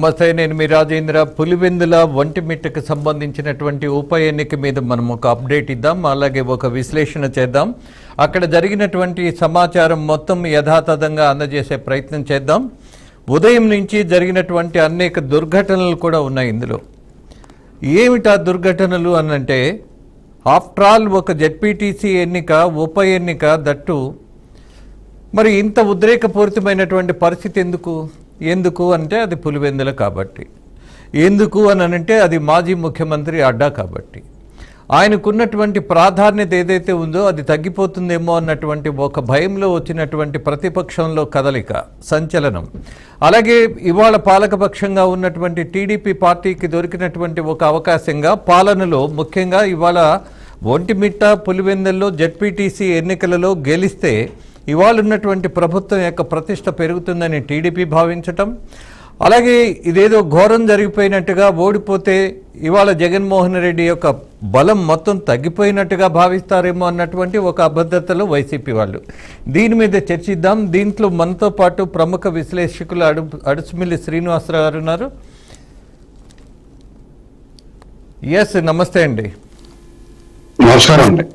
నమస్తే, నేను మీ రాజేంద్ర. పులివెందుల ఒంటిమిట్టకు సంబంధించినటువంటి ఉప ఎన్నిక మీద మనం ఒక అప్డేట్ ఇద్దాం, అలాగే ఒక విశ్లేషణ చేద్దాం. అక్కడ జరిగినటువంటి సమాచారం మొత్తం యథాతథంగా అందజేసే ప్రయత్నం చేద్దాం. ఉదయం నుంచి జరిగినటువంటి అనేక దుర్ఘటనలు కూడా ఉన్నాయి ఇందులో. ఏమిటా దుర్ఘటనలు అనంటే, ఆఫ్టర్ ఆల్ ఒక జెడ్పీటీసీ ఎన్నిక, ఉప ఎన్నిక, దట్టు మరి ఇంత ఉద్రేకపూరితమైనటువంటి పరిస్థితి ఎందుకు అంటే అది పులివెందుల కాబట్టి. ఎందుకు అని అంటే అది మాజీ ముఖ్యమంత్రి అడ్డా కాబట్టి. ఆయనకున్నటువంటి ప్రాధాన్యత ఏదైతే ఉందో అది తగ్గిపోతుందేమో అన్నటువంటి ఒక భయంలో వచ్చినటువంటి ప్రతిపక్షంలో కదలిక, సంచలనం. అలాగే ఇవాళ పాలకపక్షంగా ఉన్నటువంటి టీడీపీ పార్టీకి దొరికినటువంటి ఒక అవకాశంగా పాలనలో, ముఖ్యంగా ఇవాళ ఒంటిమిట్ట, పులివెందుల్లో జెడ్పీటీసీ ఎన్నికలలో గెలిస్తే ఇవాళ ఉన్నటువంటి ప్రభుత్వం యొక్క ప్రతిష్ట పెరుగుతుందని టీడీపీ భావించటం, అలాగే ఇదేదో ఘోరం జరిగిపోయినట్టుగా, ఓడిపోతే ఇవాళ జగన్మోహన్ రెడ్డి యొక్క బలం మొత్తం తగ్గిపోయినట్టుగా భావిస్తారేమో అన్నటువంటి ఒక అభద్రతలో వైసీపీ వాళ్ళు. దీని మీద చర్చిద్దాం. దీంట్లో మనతో పాటు ప్రముఖ విశ్లేషకులు అడుసుమిల్లి శ్రీనివాసరావు గారు ఉన్నారు. ఎస్, నమస్తే అండి. నమస్కారం అండి.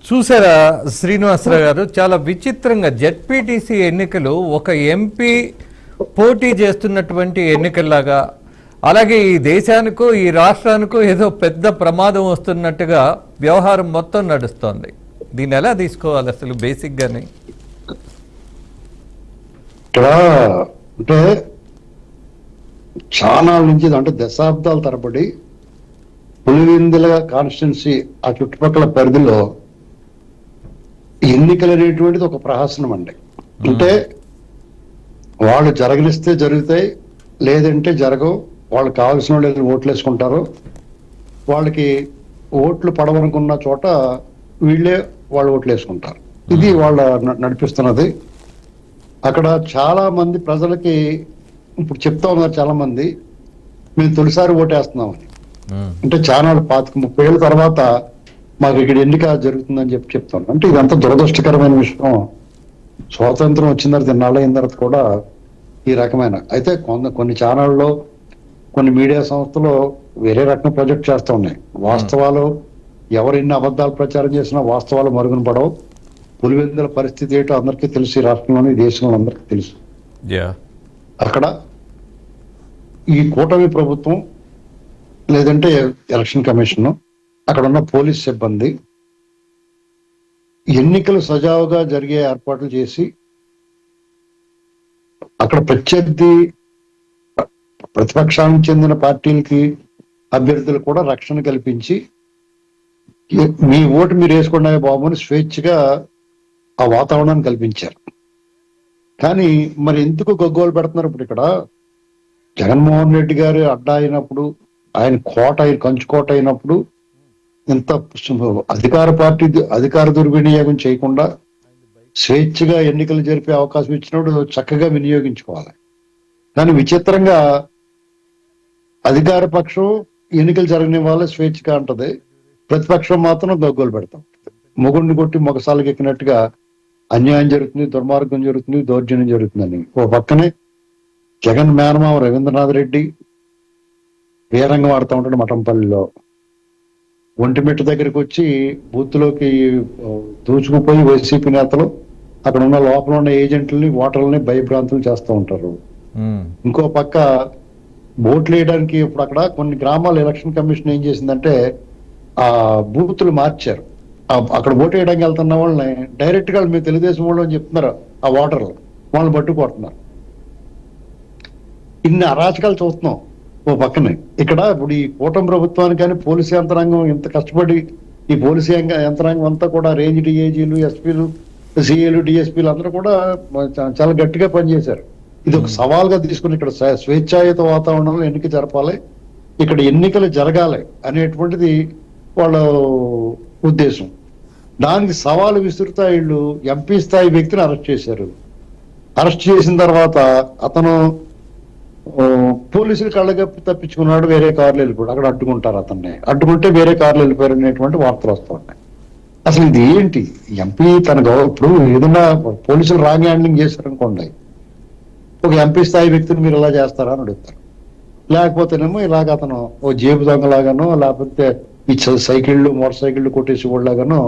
చూసారా శ్రీనివాసరావు గారు, చాలా విచిత్రంగా జెడ్పీటీసీ ఎన్నికలు ఒక ఎంపీ పోటీ చేస్తున్నటువంటి ఎన్నికల్లాగా, అలాగే ఈ దేశానికో ఈ రాష్ట్రానికో ఏదో పెద్ద ప్రమాదం వస్తున్నట్టుగా వ్యవహారం మొత్తం నడుస్తోంది. దీన్ని ఎలా తీసుకోవాలి అసలు బేసిక్గానే? ఇక్కడ అంటే చాలా నుంచి, అంటే దశాబ్దాల తరబడి పులివెందుల కాన్స్టిట్యున్సీ ఆ చుట్టుపక్కల పరిధిలో ఎన్నికలు అనేటువంటిది ఒక ప్రహసనం అండి. అంటే వాళ్ళు జరగనిస్తే జరుగుతాయి, లేదంటే జరగవు. వాళ్ళు కావాల్సిన వాళ్ళు ఓట్లు వేసుకుంటారు. వాళ్ళకి ఓట్లు పడవనుకున్న చోట వీళ్ళే వాళ్ళు ఓట్లు వేసుకుంటారు. ఇది వాళ్ళ నడిపిస్తున్నది. అక్కడ చాలా మంది ప్రజలకి ఇప్పుడు చెప్తా ఉన్నారు, చాలా మంది మేము తొలిసారి ఓటేస్తున్నామని. అంటే చాలా 25-30 ఏళ్ళ తర్వాత మాకు ఇక్కడ ఎన్నిక జరుగుతుందని చెప్తాను. అంటే ఇదంతా దురదృష్టకరమైన విషయం. స్వాతంత్రం వచ్చిన తర్వాత ఇన్నాళ్ళు అయిన తర్వాత కూడా ఈ రకమైన, అయితే కొన్ని ఛానళ్ళలో, కొన్ని మీడియా సంస్థలు వేరే రకం ప్రొజెక్ట్ చేస్తూ ఉన్నాయి. వాస్తవాలు ఎవరు ఎన్ని అబద్ధాలు ప్రచారం చేసినా వాస్తవాలు మరుగున పడవు. పులివెందుల పరిస్థితి ఏంటో అందరికీ తెలుసు, ఈ రాష్ట్రంలోని దేశంలో అందరికీ తెలుసు. అక్కడ ఈ కూటమి ప్రభుత్వం, లేదంటే ఎలక్షన్ కమిషన్, అక్కడ ఉన్న పోలీస్ సిబ్బంది ఎన్నికలు సజావుగా జరిగే ఏర్పాట్లు చేసి, అక్కడ ప్రత్యర్థి ప్రతిపక్షానికి చెందిన పార్టీలకి అభ్యర్థులు కూడా రక్షణ కల్పించి, మీ ఓటు మీరు వేసుకోండి బాబు అని స్వేచ్ఛగా ఆ వాతావరణాన్ని కల్పించారు. కానీ మరి ఎందుకు గగ్గోలు పెడుతున్నారు? ఇప్పుడు ఇక్కడ జగన్మోహన్ రెడ్డి గారు అడ్డా అయినప్పుడు, ఆయన కంచుకోట అయినప్పుడు, ఇంత అధికార పార్టీ అధికార దుర్వినియోగం చేయకుండా స్వేచ్ఛగా ఎన్నికలు జరిపే అవకాశం ఇచ్చినప్పుడు చక్కగా వినియోగించుకోవాలి. కానీ విచిత్రంగా అధికార పక్షం ఎన్నికలు జరగని వాళ్ళే స్వేచ్ఛగా ఉంటది, ప్రతిపక్షం మాత్రం గగ్గోలు పెడతాం. మొగుడిని కొట్టి మొగసాలకు ఎక్కినట్టుగా అన్యాయం జరుగుతుంది, దుర్మార్గం జరుగుతుంది, దౌర్జన్యం జరుగుతుందని. ఓ పక్కనే జగన్ మేనమామ రవీంద్రనాథ్ రెడ్డి వీరంగం ఆడుతూ ఉంటాడు మఠంపల్లిలో. ఒంటిమిట్ట దగ్గరికి వచ్చి బూత్లోకి దూచుకుపోయి వైసీపీ నేతలు అక్కడ ఉన్న లోపల ఉన్న ఏజెంట్లని, ఓటర్లని భయభ్రాంతులు చేస్తూ ఉంటారు. ఇంకో పక్క ఓట్లు వేయడానికి ఇప్పుడు అక్కడ కొన్ని గ్రామాల ఎలక్షన్ కమిషన్ ఏం చేసిందంటే ఆ బూతులు మార్చారు. అక్కడ ఓటు వేయడానికి వెళ్తున్న వాళ్ళని డైరెక్ట్ గా మీరు తెలుగుదేశం వాళ్ళు అని చెప్తున్నారు, ఆ ఓటర్లు వాళ్ళని పట్టుకొడుతున్నారు. ఇన్ని అరాచకాలు చూస్తున్నాం. ఓ పక్కనే ఇక్కడ ఇప్పుడు ఈ కూటమి ప్రభుత్వానికి కానీ పోలీసు యంత్రాంగం ఇంత కష్టపడి, ఈ పోలీసు యంత్రాంగం అంతా కూడా రేంజ్ డిఐజీలు, ఎస్పీలు, సిఏలు, డిఎస్పీలు అందరూ కూడా చాలా గట్టిగా పనిచేశారు. ఇది ఒక సవాల్గా తీసుకుని ఇక్కడ స్వేచ్ఛాయుత వాతావరణంలో ఎన్నిక జరపాలి, ఇక్కడ ఎన్నికలు జరగాలి అనేటువంటిది వాళ్ళ ఉద్దేశం. దానికి సవాలు విసురుతా వీళ్ళు ఎంపీ స్థాయి వ్యక్తిని అరెస్ట్ చేశారు. అరెస్ట్ చేసిన తర్వాత అతను పోలీసులు కళ్ళగప్పి తప్పించుకున్నాడు, వేరే కార్లు వెళ్ళిపోయాడు. అక్కడ అడ్డుకుంటారు, అతన్ని అడ్డుకుంటే వేరే కార్లు వెళ్ళిపోయారు అనేటువంటి వార్తలు వస్తూ ఉన్నాయి. అసలు ఇది ఏంటి? ఎంపీ ఇప్పుడు ఏదైనా పోలీసులు రాంగ్ హ్యాండ్లింగ్ చేశారనుకోండి, ఒక ఎంపీ స్థాయి వ్యక్తిని మీరు ఇలా చేస్తారా అని అడుగుతారు. లేకపోతేనేమో ఇలాగ అతను ఓ జేబు దొంగలాగానో లేకపోతే ఈ సైకిళ్ళు మోటార్ సైకిళ్ళు కొట్టేసి లాగానో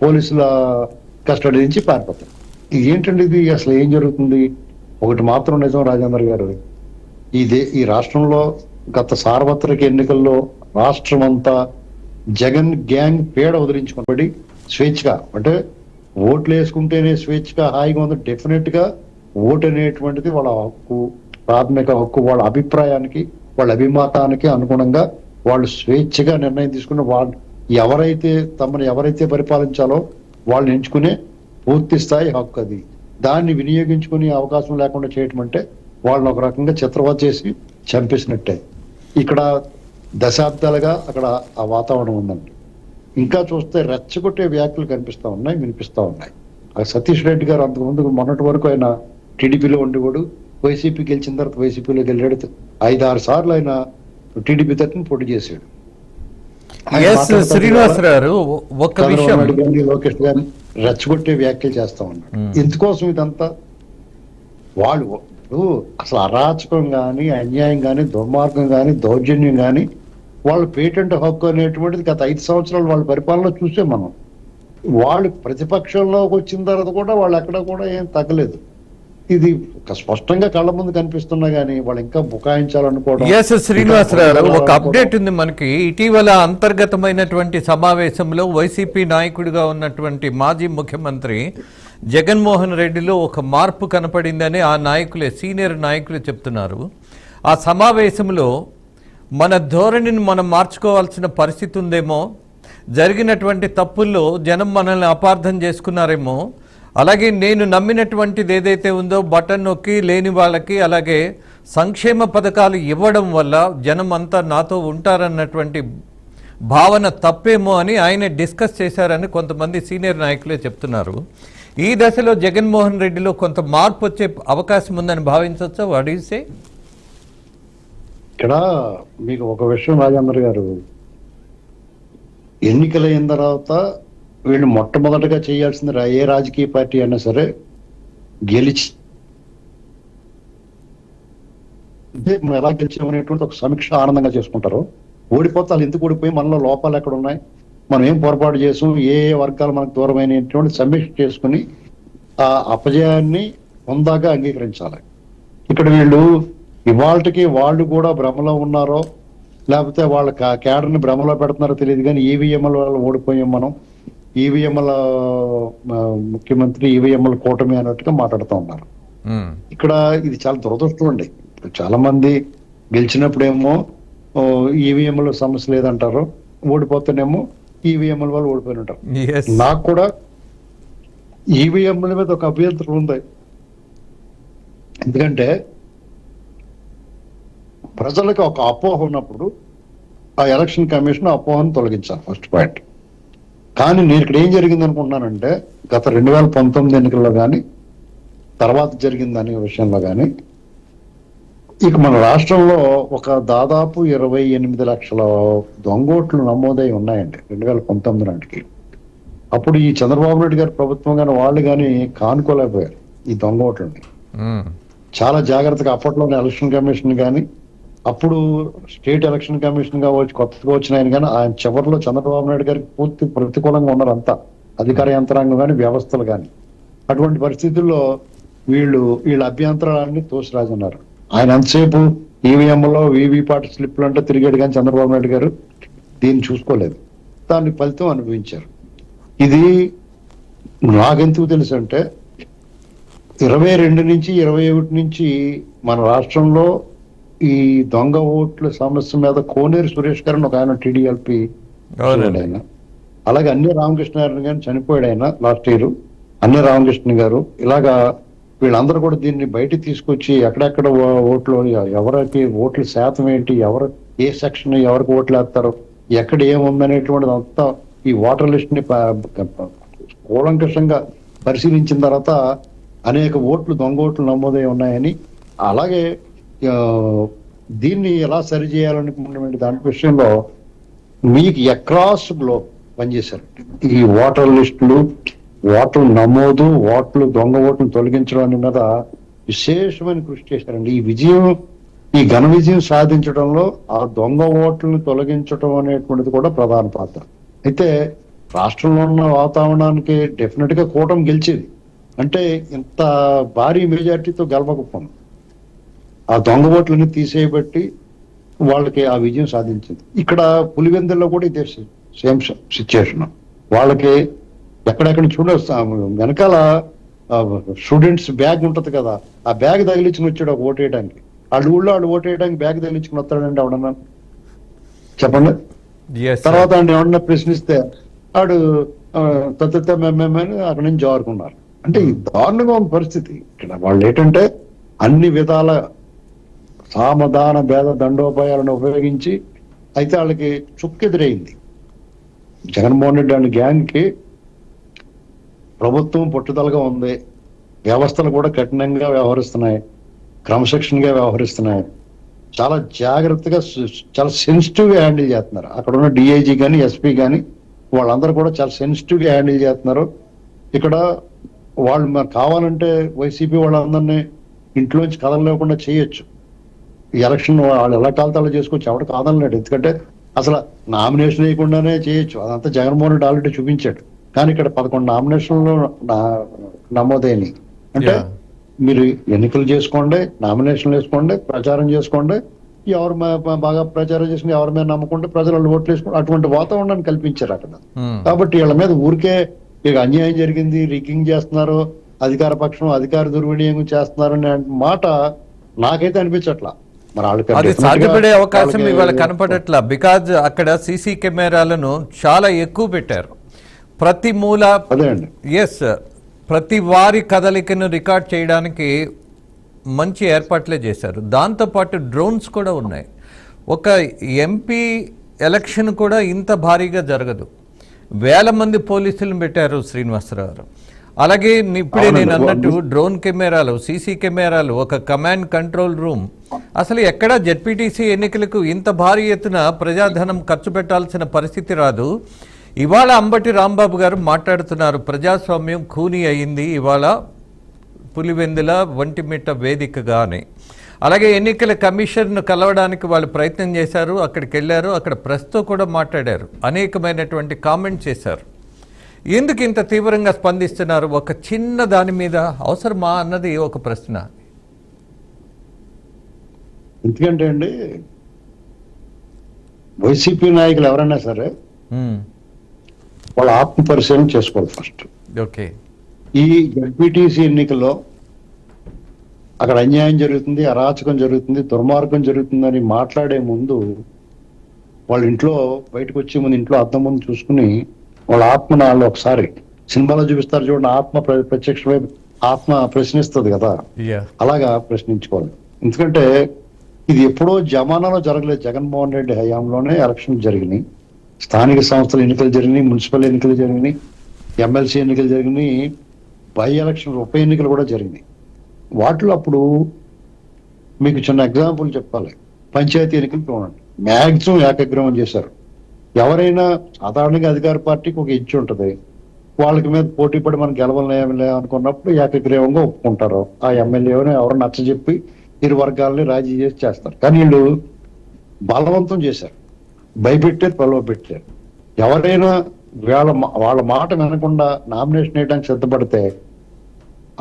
పోలీసుల కస్టడీ నుంచి పారిపోతారు. ఇది ఏంటండి, ఇది అసలు ఏం జరుగుతుంది? ఒకటి మాత్రం నిజం రాజేంద్ర గారు, ఈ రాష్ట్రంలో గత సార్వత్రిక ఎన్నికల్లో రాష్ట్రం అంతా జగన్ గ్యాంగ్ పేడ వదిలించుకుని స్వేచ్ఛగా, అంటే ఓట్లు వేసుకుంటేనే స్వేచ్ఛగా హాయిగా ఉంది. డెఫినెట్ గా ఓటు అనేటువంటిది వాళ్ళ హక్కు, ప్రాథమిక హక్కు. వాళ్ళ అభిప్రాయానికి వాళ్ళ అభిమతానికి అనుగుణంగా వాళ్ళు స్వేచ్ఛగా నిర్ణయం తీసుకున్న వాళ్ళు ఎవరైతే పరిపాలించాలో వాళ్ళని ఎంచుకునే పూర్తి స్థాయి హక్కు అది. దాన్ని వినియోగించుకునే అవకాశం లేకుండా చేయటం అంటే వాళ్ళని ఒక రకంగా చిత్రవధ చేసి చంపేసినట్టే. ఇక్కడ దశాబ్దాలుగా అక్కడ ఆ వాతావరణం ఉందండి. ఇంకా చూస్తే రెచ్చగొట్టే వ్యాఖ్యలు కనిపిస్తా ఉన్నాయి, వినిపిస్తా ఉన్నాయి. సతీష్ రెడ్డి గారు అంతకుముందు మొన్నటి వరకు ఆయన టీడీపీలో ఉండేవాడు, వైసీపీ గెలిచిన తర్వాత వైసీపీలోకి వెళ్ళాడు. 5-6 సార్లు ఆయన టీడీపీ తరఫున పోటీ చేశాడు. శ్రీనివాసరావు ఒక విషయం, లోకేష్ గారిని రెచ్చగొట్టే వ్యాఖ్యలు చేస్తా ఉన్నాడు. ఎందుకోసం ఇదంతా? వాళ్ళు అసలు అరాచకం గాని, అన్యాయం గాని, దుర్మార్గం గాని, దౌర్జన్యం గాని, వాళ్ళు పేటెంట్ హక్కు అనేటువంటిది గత 5 సంవత్సరాలు వాళ్ళ పరిపాలనలో చూసే మనం. వాళ్ళు ప్రతిపక్షంలోకి వచ్చిన తర్వాత కూడా వాళ్ళు ఎక్కడ కూడా ఏం తగ్గలేదు. ఇది స్పష్టంగా కళ్ళ ముందు కనిపిస్తున్నా గానీ వాళ్ళు ఇంకా బుకాయించాలనుకోవడం. శ్రీనివాసరావు ఒక అప్డేట్ ఉంది మనకి. ఇటీవల అంతర్గతమైనటువంటి సమావేశంలో వైసీపీ నాయకుడిగా ఉన్నటువంటి మాజీ ముఖ్యమంత్రి జగన్మోహన్ రెడ్డిలో ఒక మార్పు కనపడిందని ఆ నాయకులే, సీనియర్ నాయకులు చెప్తున్నారు. ఆ సమావేశంలో మన ధోరణిని మనం మార్చుకోవాల్సిన పరిస్థితి ఉందేమో, జరిగినటువంటి తప్పుల్లో జనం మనల్ని అపార్థం చేసుకున్నారేమో, అలాగే నేను నమ్మినటువంటిది ఏదైతే ఉందో బటన్ నొక్కి లేని వాళ్ళకి అలాగే సంక్షేమ పథకాలు ఇవ్వడం వల్ల జనం అంతా నాతో ఉంటారన్నటువంటి భావన తప్పేమో అని ఆయన డిస్కస్ చేశారని కొంతమంది సీనియర్ నాయకులే చెప్తున్నారు. ఈ దశలో జగన్మోహన్ రెడ్డిలో కొంత మార్పు వచ్చే అవకాశం ఉందని భావించవచ్చా? What you say? ఇక్కడ మీకు ఒక విషయం రాజేంద్ర గారు, ఎన్నికలైన తర్వాత వీళ్ళు మొట్టమొదటగా చేయాల్సింది ఏ రాజకీయ పార్టీ అయినా సరే గెలిచి మనం ఎలా గెలిచామనేటువంటి ఒక సమీక్ష ఆనందంగా చేసుకుంటారు. ఓడిపోతే వాళ్ళు ఎందుకు ఓడిపోయి, మనలో లోపాలు ఎక్కడ ఉన్నాయి, మనం ఏం పొరపాటు చేసాం, ఏ వర్గాలు మనకు దూరమైనటువంటి సమీక్ష చేసుకుని ఆ అపజయాన్ని హుందాగా అంగీకరించాలి. ఇక్కడ వీళ్ళు ఇవాళకి వాళ్ళు కూడా భ్రమలో ఉన్నారో లేకపోతే వాళ్ళ కేడర్ని భ్రమలో పెడుతున్నారో తెలియదు కానీ ఈవీఎంల వల్ల ఓడిపోయాం మనం, ఈవీఎంల ముఖ్యమంత్రి, ఈవీఎంల కూటమి అన్నట్టుగా మాట్లాడుతూ ఉన్నారు. ఇక్కడ ఇది చాలా దురదృష్టం అండి. చాలా మంది గెలిచినప్పుడేమో ఈవీఎంల సమస్య లేదంటారు, ఓడిపోతేనేమో ఈవీఎంల వల్ల ఓడిపోయి ఉంటారు. నాకు కూడా ఈవీఎంల మీద ఒక అభ్యంతరం ఉంది. ఎందుకంటే ప్రజలకు ఒక అపోహ ఉన్నప్పుడు ఆ ఎలక్షన్ కమిషన్ అపోహను తొలగించాలి, ఫస్ట్ పాయింట్. కానీ నేను ఇక్కడ ఏం జరిగింది అనుకుంటున్నానంటే, గత 2019 ఎన్నికల్లో కానీ తర్వాత జరిగింది అనే విషయంలో కానీ ఇక మన రాష్ట్రంలో ఒక దాదాపు 28 లక్షల దొంగోట్లు నమోదై ఉన్నాయండి 2019 నాటికి. అప్పుడు ఈ చంద్రబాబు నాయుడు గారి ప్రభుత్వం కానీ వాళ్ళు కానీ కానుకోలేకపోయారు ఈ దొంగోట్లని. చాలా జాగ్రత్తగా అప్పట్లోనే ఎలక్షన్ కమిషన్ కానీ, అప్పుడు స్టేట్ ఎలక్షన్ కమిషన్ గా కొత్తగా వచ్చిన ఆయన కానీ ఆయన చివరిలో చంద్రబాబు నాయుడు గారికి పూర్తి ప్రతికూలంగా ఉన్నారు అంతా, అధికార యంత్రాంగం కానీ వ్యవస్థలు కానీ. అటువంటి పరిస్థితుల్లో వీళ్ళ అభ్యంతరాలన్నీ తోసిరాజన్నారు. ఆయన ఎంతసేపు ఈవీఎంలో వీవీపాట్ స్లిప్లు అంటే తిరిగాడు కానీ చంద్రబాబు నాయుడు గారు దీన్ని చూసుకోలేదు, దాన్ని ఫలితం అనుభవించారు. ఇది నాకెందుకు తెలుసు అంటే 22 నుంచి 21 నుంచి మన రాష్ట్రంలో ఈ దొంగ ఓట్ల సమస్య మీద కోనేరు సురేష్ గారిని ఒక ఆయన టీడీఎల్పీ ఆయన, అలాగే అన్ని రామకృష్ణ గారిని కానీ చనిపోయాడు ఆయన లాస్ట్ ఇయర్, అన్ని రామకృష్ణ గారు. ఇలాగా వీళ్ళందరూ కూడా దీన్ని బయటికి తీసుకొచ్చి ఎక్కడెక్కడ ఓట్లు, ఎవరికి ఓట్ల శాతం ఏంటి, ఎవరు ఏ సెక్షన్ ఎవరికి ఓట్లు వేస్తారు, ఎక్కడ ఏముందనేటువంటిది అంతా ఈ ఓటర్ లిస్ట్ ని కూలంకషంగా పరిశీలించిన తర్వాత అనేక ఓట్లు దొంగ ఓట్లు నమోదై ఉన్నాయని, అలాగే దీన్ని ఎలా సరి చేయాలనుకున్నటువంటి దాని విషయంలో మీకు అక్రాస్ గ్లోబ్ పనిచేశారు. ఈ ఓటర్ లిస్టులు, ఓట్ల నమోదు, ఓట్లు దొంగ ఓట్లు తొలగించడం మీద విశేషమైన కృషి చేశారండి. ఈ ఘన విజయం సాధించడంలో ఆ దొంగ ఓట్లను తొలగించడం అనేటువంటిది కూడా ప్రధాన పాత్ర. అయితే రాష్ట్రంలో ఉన్న వాతావరణానికి డెఫినెట్ గా కూటమి గెలిచేది. అంటే ఇంత భారీ మెజార్టీతో గెలవకపోను ఆ దొంగ ఓట్లని తీసేయబట్టి వాళ్ళకి ఆ విజయం సాధించింది. ఇక్కడ పులివెందుల్లో కూడా ఇదే సేమ్ సిచ్యుయేషన్. వాళ్ళకి ఎక్కడెక్కడ వెనకాల స్టూడెంట్స్ బ్యాగ్ ఉంటది కదా, ఆ బ్యాగ్ తగిలించుకుని వచ్చాడు ఒక ఓటు వేయడానికి. వాళ్ళ ఊళ్ళో వాళ్ళు ఓటు వేయడానికి బ్యాగ్ తగిలించుకుని వస్తాడండి ఎవడన్నా చెప్పండి. తర్వాత ఆయన ఎవడన్నా ప్రశ్నిస్తే వాడు అక్కడి నుంచి జారుకున్నారు. అంటే ఈ దారుణంగా ఉన్న పరిస్థితి ఇక్కడ. వాళ్ళు ఏంటంటే అన్ని విధాల సామధాన భేద దండోపాయాలను ఉపయోగించి అయితే వాళ్ళకి చుక్కెదురైంది. జగన్మోహన్ రెడ్డి అనే గ్యాంగ్ కి ప్రభుత్వం పట్టుదలగా ఉంది, వ్యవస్థలు కూడా కఠినంగా వ్యవహరిస్తున్నాయి, క్రమశిక్షణగా వ్యవహరిస్తున్నాయి, చాలా జాగ్రత్తగా చాలా సెన్సిటివ్ గా హ్యాండిల్ చేస్తున్నారు. అక్కడ ఉన్న డిఐజీ కానీ ఎస్పీ కానీ వాళ్ళందరూ కూడా చాలా సెన్సిటివ్ గా హ్యాండిల్ చేస్తున్నారు. ఇక్కడ వాళ్ళు మరి కావాలంటే వైసీపీ వాళ్ళందరినీ ఇంట్లోంచి కదలలేకుండా చేయొచ్చు. ఈ ఎలక్షన్ వాళ్ళు ఎలా కాలతాలో చేసుకోవచ్చు, ఎవరు కాదనలేడు. ఎందుకంటే అసలు నామినేషన్ వేయకుండానే చేయొచ్చు. అదంతా జగన్మోహన్ రెడ్డి ఆల్రెడీ చూపించాడు. కానీ ఇక్కడ 11 నామినేషన్లు నమోదైనవి. అంటే మీరు ఎన్నికలు చేసుకోండి, నామినేషన్లు వేసుకోండి, ప్రచారం చేసుకోండి, ఎవరు బాగా ప్రచారం చేసుకుని ఎవరి మీద నమ్మకుంటే ప్రజలు ఓట్లు వేసుకోండి, అటువంటి వాతావరణాన్ని కల్పించారు అక్కడ. కాబట్టి వీళ్ళ మీద ఊరికే ఇక అన్యాయం జరిగింది, రిగ్గింగ్ చేస్తున్నారు, అధికార పక్షం అధికార దుర్వినియోగం చేస్తున్నారు అనే మాట నాకైతే అనిపించట్లా. మరి అది సాధ్యపడే అవకాశం ఇవాళ కనపడట్లా. బికాజ్ అక్కడ సీసీ కెమెరాలను చాలా ఎక్కువ పెట్టారు. ప్రతి మూల ప్రతి వారి కదలికను రికార్డ్ చేయడానికి మంచి ఏర్పాట్లే చేశారు. దాంతోపాటు డ్రోన్స్ కూడా ఉన్నాయి. ఒక ఎంపీ ఎలక్షన్ కూడా ఇంత భారీగా జరగదు. వేల మంది పోలీసులను పెట్టారు శ్రీనివాసరావు. అలాగే ఇప్పుడే నేను అన్నట్టు డ్రోన్ కెమెరాలు, సీసీ కెమెరాలు, ఒక కమాండ్ కంట్రోల్ రూమ్. అసలు ఎక్కడ జెడ్పీటీసీ ఎన్నికలకు ఇంత భారీ ఎత్తున ప్రజాధనం ఖర్చు పెట్టాల్సిన పరిస్థితి రాదు. ఇవాళ అంబటి రాంబాబు గారు మాట్లాడుతున్నారు, ప్రజాస్వామ్యం ఖూనీ అయింది ఇవాళ పులివెందుల ఒంటిమిట్ట వేదికగానే. అలాగే ఎన్నికల కమిషన్ను కలవడానికి వాళ్ళు ప్రయత్నం చేశారు, అక్కడికి వెళ్ళారు, అక్కడ ప్రెస్తో కూడా మాట్లాడారు, అనేకమైనటువంటి కామెంట్ చేశారు. ఎందుకు ఇంత తీవ్రంగా స్పందిస్తున్నారు? ఒక చిన్న దాని మీద అవసరమా అన్నది ఒక ప్రశ్న. ఎందుకంటే అండి, వైసీపీ నాయకులు ఎవరైనా సరే వాళ్ళ ఆత్మ పరిశీలన చేసుకోవాలి ఫస్ట్. ఓకే, ఈ జడ్పీటీసీ ఎన్నికల్లో అక్కడ అన్యాయం జరుగుతుంది, అరాచకం జరుగుతుంది, దుర్మార్గం జరుగుతుందని మాట్లాడే ముందు వాళ్ళ ఇంట్లో బయటకు వచ్చే ముందు ఇంట్లో అద్దం ముందు చూసుకుని వాళ్ళ ఆత్మను వాళ్ళు ఒకసారి సినిమాలో చూపిస్తారు చూడండి, ఆత్మ ప్రత్యక్షమై ఆత్మ ప్రశ్నిస్తుంది కదా, అలాగా ప్రశ్నించుకోవాలి. ఎందుకంటే ఇది ఎప్పుడో జమానాలో జరగలేదు. జగన్మోహన్ రెడ్డి హయాంలోనే ఎలక్షన్ జరిగినాయి, స్థానిక సంస్థల ఎన్నికలు జరిగినాయి, మున్సిపల్ ఎన్నికలు జరిగినాయి, ఎమ్మెల్సీ ఎన్నికలు జరిగినాయి, బై ఎలక్షన్ ఉప ఎన్నికలు కూడా జరిగినాయి. వాటిలో అప్పుడు మీకు చిన్న ఎగ్జాంపుల్ చెప్పాలి. పంచాయతీ ఎన్నికలు చూడండి, మ్యాక్సిమం ఏకగ్రీవం చేశారు. ఎవరైనా సాధారణంగా అధికార పార్టీకి ఒక ఇచ్చి ఉంటుంది, వాళ్ళకి మీద పోటీ పడి మనం గెలవలే అనుకున్నప్పుడు ఏకగ్రీవంగా ఒప్పుకుంటారు. ఆ ఎమ్మెల్యేని ఎవరు నచ్చజెప్పి ఇరు వర్గాలని రాజీ చేసి చేస్తారు. కానీ వీళ్ళు బలవంతం చేశారు, భయపెట్టారు, ప్రలోభ పెట్టారు. ఎవరైనా వాళ్ళ మాట వినకుండా నామినేషన్ వేయడానికి సిద్ధపడితే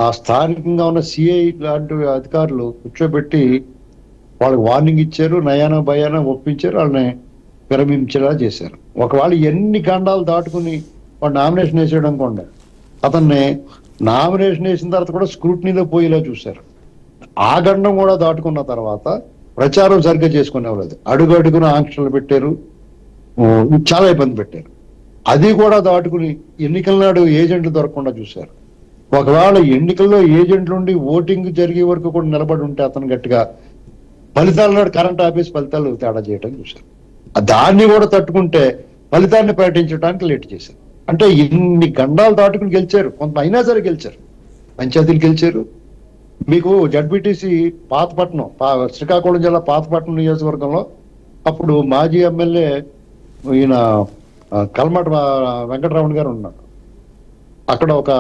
ఆ స్థానికంగా ఉన్న సిఐ లాంటి అధికారులు కూర్చోబెట్టి వాళ్ళకి వార్నింగ్ ఇచ్చారు, నయాన భయాన ఒప్పించారు, వాళ్ళని విరమించేలా చేశారు. ఒకవేళ ఎన్ని ఖండాలు దాటుకుని వాడు నామినేషన్ వేసాడు అనుకోండి, అతన్ని నామినేషన్ వేసిన తర్వాత కూడా స్క్రూటినీలో పోయేలా చూశారు. ఆ గండం కూడా దాటుకున్న తర్వాత ప్రచారం సరిగ్గా చేసుకునేవాళ్ళు, అడుగున ఆంక్షలు పెట్టారు, చాలా ఇబ్బంది పెట్టారు. అది కూడా దాటుకుని ఎన్నికల నాడు ఏజెంట్లు దొరకకుండా చూశారు. ఒకవేళ ఎన్నికల్లో ఏజెంట్లు ఉండి ఓటింగ్ జరిగే వరకు కూడా నిలబడి ఉంటే అతను గట్టిగా ఫలితాల నాడు కరెంట్ ఆఫీస్ ఫలితాలు తేడా చేయడం చూశారు. దాన్ని కూడా తట్టుకుంటే ఫలితాన్ని ప్రకటించడానికి లేట్ చేశారు. అంటే ఇన్ని గండాలు దాటుకుని గెలిచారు, కొంత అయినా సరే గెలిచారు, పంచాయతీలు గెలిచారు. మీకు జడ్పీటీసీ పాతపట్నం, శ్రీకాకుళం జిల్లా పాతపట్నం నియోజకవర్గంలో అప్పుడు మాజీ ఎమ్మెల్యే ఈయన కల్మట వెంకటరమణ గారు ఉన్నారు. అక్కడ ఒక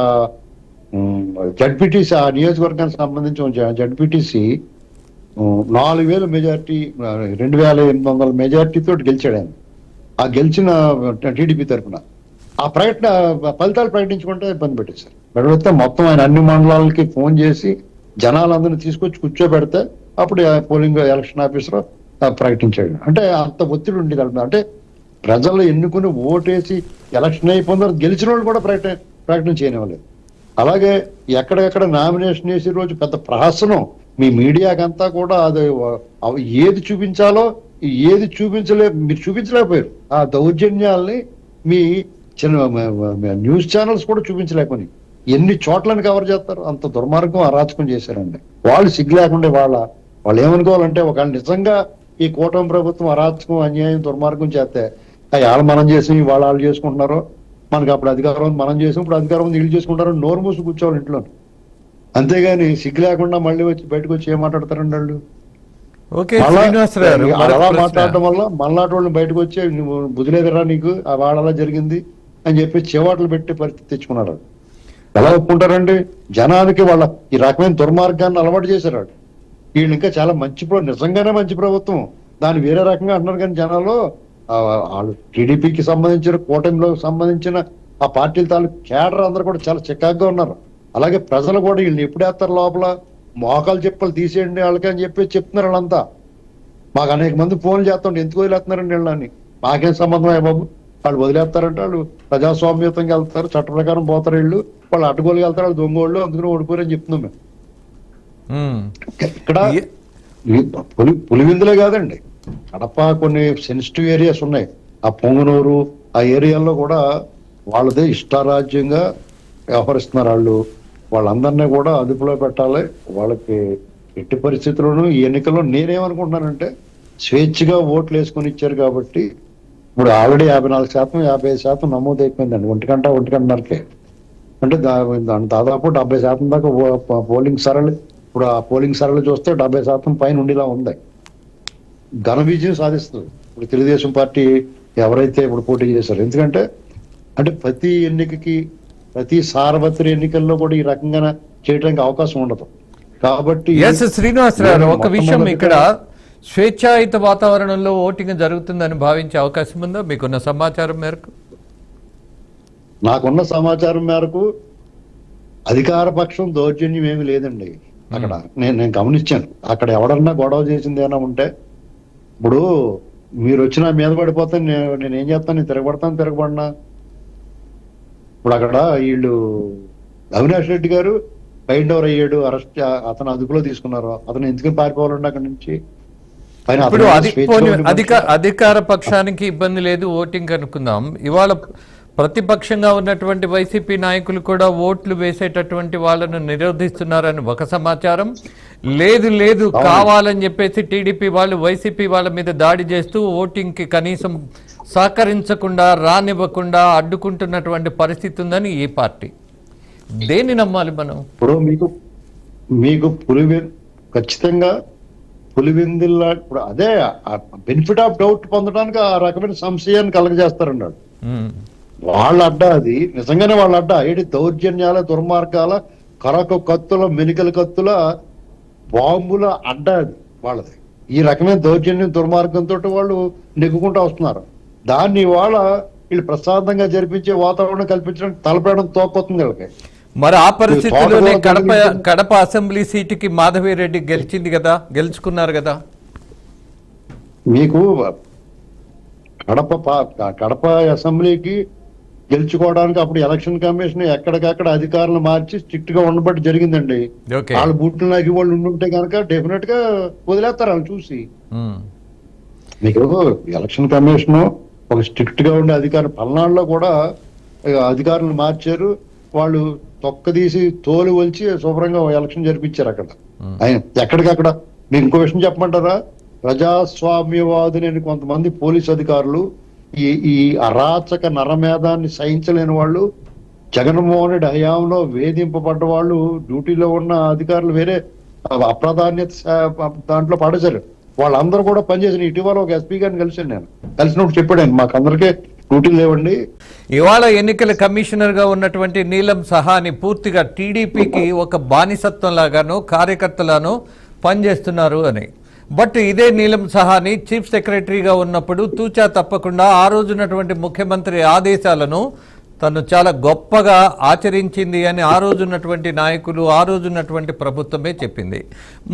జడ్పీటీసీ ఆ నియోజకవర్గానికి సంబంధించి జడ్పీటీసీ 4,000 మెజార్టీ 2,800 మెజార్టీతో గెలిచాడు ఆయన. ఆ గెలిచిన టీడీపీ తరఫున ఆ ఫలితాలు ప్రకటించుకుంటే ఇబ్బంది పెట్టేశారు. పెడితే మొత్తం ఆయన అన్ని మండలాలకి ఫోన్ చేసి జనాలందరినీ తీసుకొచ్చి కూర్చోబెడితే అప్పుడు పోలింగ్ ఎలక్షన్ ఆఫీసర్ ప్రకటించాడు. అంటే అంత ఒత్తిడి ఉండేది. అంటే ప్రజలు ఎన్నుకుని ఓటేసి ఎలక్షన్ అయిపోయిన గెలిచిన వాళ్ళు కూడా ప్రకటన చేయనివ్వలేదు. అలాగే ఎక్కడెక్కడ నామినేషన్ వేసే రోజు పెద్ద ప్రహసనం మీ మీడియాకంతా కూడా అది ఏది చూపించాలో ఏది మీరు చూపించలేకపోయారు. ఆ దౌర్జన్యాల్ని మీ న్యూస్ ఛానల్స్ కూడా చూపించలేకపోయి ఎన్ని చోట్లను కవర్ చేస్తారు. అంత దుర్మార్గం అరాచకం చేశారండి. వాళ్ళు సిగ్గు లేకుండా వాళ్ళు ఏమనుకోవాలంటే ఒకవేళ నిజంగా ఈ కూటమి ప్రభుత్వం అరాచకం అన్యాయం దుర్మార్గం చేస్తే వాళ్ళు మనం చేసి వాళ్ళు చేసుకుంటున్నారో మనకి అప్పుడు అధికారం మనం చేసాం ఇప్పుడు అధికారం వీళ్ళు చేసుకుంటారో నోరు మూసి కూర్చోవాలి ఇంట్లో. అంతేగాని సిగ్గు లేకుండా మళ్ళీ వచ్చి బయటకు వచ్చి ఏం మాట్లాడతారండి వాళ్ళు. అలా మాట్లాడటం వల్ల మళ్ళాటి వాళ్ళని బయటకు వచ్చి నువ్వు బుదిలేదరా నీకు వాళ్ళలా జరిగింది అని చెప్పి చెవాట్లు పెట్టే పరిస్థితి తెచ్చుకున్నారు. ఎలా ఒప్పుకుంటారండి? జనానికి వాళ్ళ ఈ రకమైన దుర్మార్గాన్ని అలవాటు చేశారు. వీళ్ళు ఇంకా చాలా నిజంగానే మంచి ప్రభుత్వం దాన్ని వేరే రకంగా అంటున్నారు. కానీ జనాలు వాళ్ళు టీడీపీకి సంబంధించిన కూటమిలో సంబంధించిన ఆ పార్టీల తాలూకు కేడర్ అందరూ కూడా చాలా చికాగ్గా ఉన్నారు. అలాగే ప్రజలు కూడా వీళ్ళని ఎప్పుడు వేస్తారు లోపల మోకాలు చెప్పలు తీసేయండి వాళ్ళకి అని చెప్పి చెప్తున్నారు. వాళ్ళంతా మాకు అనేక మంది ఫోన్లు చేస్తుంటే ఎందుకు వదిలేస్తున్నారండి వీళ్ళని. మాకేం సంబంధం బాబు, వాళ్ళు వదిలేస్తారంటే వాళ్ళు ప్రజాస్వామ్యతంగా వెళ్తారు, చట్ట ప్రకారం పోతారు. వాళ్ళు అడ్డుగోలుగా వెళ్తారు, వాళ్ళు దొంగోళ్ళు అందుకని ఓడిపోరని చెప్తున్నాం మేము. ఇక్కడ పులివిందులే కాదండి, కడప కొన్ని సెన్సిటివ్ ఏరియాస్ ఉన్నాయి. ఆ పొంగనూరు ఆ ఏరియాల్లో కూడా వాళ్ళదే ఇష్టారాజ్యంగా వ్యవహరిస్తున్నారు. వాళ్ళందరినీ కూడా అదుపులో పెట్టాలి. వాళ్ళకి ఎట్టి పరిస్థితుల్లోనూ ఈ ఎన్నికల్లో నేనేమనుకుంటున్నానంటే స్వేచ్ఛగా ఓట్లు వేసుకొని ఇచ్చారు కాబట్టి ఇప్పుడు ఆల్రెడీ 54%, 55% నమోదు అయిపోయిందండి. 1.5 అంటే దాదాపు 70% దాకా పోలింగ్ సరళి. ఇప్పుడు ఆ పోలింగ్ సరళి చూస్తే 70% పైన ఉండేలా ఉంది. ఘన విజయం సాధిస్తుంది ఇప్పుడు తెలుగుదేశం పార్టీ ఎవరైతే ఇప్పుడు పోటీ చేశారు. ఎందుకంటే ప్రతి ఎన్నికకి ప్రతి సార్వత్రిక ఎన్నికల్లో కూడా ఈ రకంగా చేయడానికి అవకాశం ఉండదు కాబట్టి. శ్రీనివాసరావు, ఒక విషయం ఇక్కడ స్వేచ్ఛాయుత వాతావరణంలో ఓటింగ్ జరుగుతుందని భావించే అవకాశం ఉందా మీకున్న సమాచారం మేరకు? నాకున్న సమాచారం మేరకు అధికార పక్షం దౌర్జన్యం ఏమి లేదండి అక్కడ. నేను గమనించాను. అక్కడ ఎవడన్నా గొడవ చేసింది ఏమైనా ఉంటే ఇప్పుడు మీరు వచ్చినా మీద పడిపోతే నేను ఏం చేస్తాను, నేను తిరగబడినా. ఇప్పుడు అక్కడ వీళ్ళు అవినాష్ రెడ్డి గారు బైండ్ ఓవర్ అయ్యాడు, అరెస్ట్ అతను అదుపులో తీసుకున్నారు. అతను ఎందుకని పారిపోవాలండి అక్కడి నుంచి? ఇప్పుడు అధికార పక్షానికి ఇబ్బంది లేదు ఓటింగ్ అనుకుందాం. ఇవాళ ప్రతిపక్షంగా ఉన్నటువంటి వైసీపీ నాయకులు కూడా ఓట్లు వేసేటటువంటి వాళ్ళను నిరోధిస్తున్నారని ఒక సమాచారం. లేదు కావాలని చెప్పేసి టీడీపీ వాళ్ళు వైసీపీ వాళ్ళ మీద దాడి చేస్తూ ఓటింగ్ కి కనీసం సహకరించకుండా రానివ్వకుండా అడ్డుకుంటున్నటువంటి పరిస్థితి ఉందని ఈ పార్టీ. దేన్ని నమ్మాలి మనం? ఇప్పుడు మీకు ఖచ్చితంగా పులివెందుల్లా ఇప్పుడు అదే బెనిఫిట్ ఆఫ్ డౌట్ పొందడానికి ఆ రకమైన సంశయాన్ని కలగజేస్తారన్నాడు. వాళ్ళ అడ్డా అది, నిజంగానే వాళ్ళ అడ్డా ఏది దౌర్జన్యాల దుర్మార్గాల కరకు కత్తుల మెలికల కత్తుల బాంబుల అడ్డా అది వాళ్ళది. ఈ రకమైన దౌర్జన్యం దుర్మార్గంతో వాళ్ళు నెగ్గుకుంటూ వస్తున్నారు. దాన్ని వీళ్ళు ప్రశాంతంగా జరిపించే వాతావరణం కల్పించడానికి తలపేయడం తోకొస్తుంది వీళ్ళకి. మరి ఆ పరిస్థితుల్లోనే కడప అసెంబ్లీ సీటుకి మాధవిరెడ్డి గెలుచుకున్నారు కదా. మీకు కడప అసెంబ్లీకి గెలుచుకోవడానికి అప్పుడు ఎలక్షన్ కమిషన్ ఎక్కడికక్కడ అధికారులు మార్చి స్ట్రిక్ట్ గా ఉండబట్టి జరిగిందండి. వాళ్ళు బూట్లు నాకి వాళ్ళు ఉండుంటే కనుక డెఫినెట్ గా వదిలేస్తారు వాళ్ళు చూసి. మీకు ఎలక్షన్ కమిషన్ ఒక స్ట్రిక్ట్ గా ఉండే అధికారం పల్నాడులో కూడా అధికారులు మార్చారు. వాళ్ళు తొక్కదీసి తోలు వలిచి శుభ్రంగా ఎలక్షన్ జరిపించారు అక్కడ. ఎక్కడికక్కడ మీకు ఇంకో విషయం చెప్పమంటారా? ప్రజాస్వామ్యవాదులని కొంతమంది పోలీసు అధికారులు ఈ అరాచక నరమేధాన్ని సహించలేని వాళ్ళు, జగన్మోహన్ రెడ్డి హయాంలో వేధింపబడ్డ వాళ్ళు, డ్యూటీలో ఉన్న అధికారులు వేరే అప్రాధాన్యత దాంట్లో పడేశారు. వాళ్ళందరూ కూడా పనిచేసిన. ఇటీవల ఒక ఎస్పీ గారిని కలిసాను నేను. కలిసినప్పుడు చెప్పాడు మాకు అందరికీ స్కూటీలు లేవండి. ఇవాళ ఎన్నికల కమిషనర్ గా ఉన్నటువంటి నీలం సహాని పూర్తిగా టీడీపీకి ఒక బానిసత్వం లాగాను కార్యకర్తలను పనిచేస్తున్నారు అని. బట్ ఇదే నీలం సహాని చీఫ్ సెక్రటరీగా ఉన్నప్పుడు తూచా తప్పకుండా ఆ రోజున్నటువంటి ముఖ్యమంత్రి ఆదేశాలను తను చాలా గొప్పగా ఆచరించింది అని ఆ రోజున్నటువంటి నాయకులు, ఆ రోజున్నటువంటి ప్రభుత్వమే చెప్పింది.